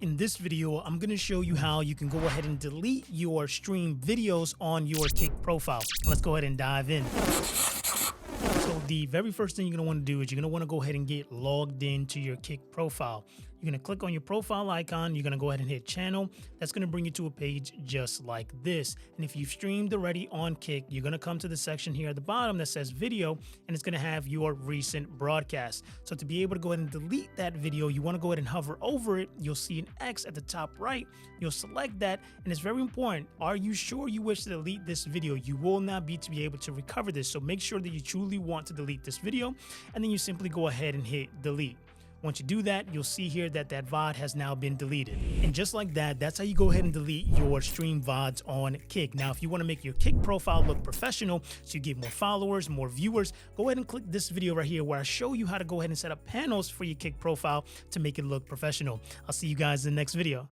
In this video, I'm going to show you how you can go ahead and delete your stream videos on your Kick profile. Let's go ahead and dive in. So the very first thing you're going to want to do is you're going to want to go ahead and get logged into your Kick profile. You're going to click on your profile icon. You're going to go ahead and hit channel. That's going to bring you to a page just like this. And if you've streamed already on Kick, you're going to come to the section here at the bottom that says video, and it's going to have your recent broadcast. So to be able to go ahead and delete that video, you want to go ahead and hover over it. You'll see an X at the top right. You'll select that, and it's very important. Are you sure you wish to delete this video? You will not be able to recover this. So make sure that you truly want to delete this video, and then you simply go ahead and hit delete. Once you do that, you'll see here that that VOD has now been deleted. And just like that, that's how you go ahead and delete your stream VODs on Kick. Now, if you want to make your Kick profile look professional, so you get more followers, more viewers, go ahead and click this video right here where I show you how to go ahead and set up panels for your Kick profile to make it look professional. I'll see you guys in the next video.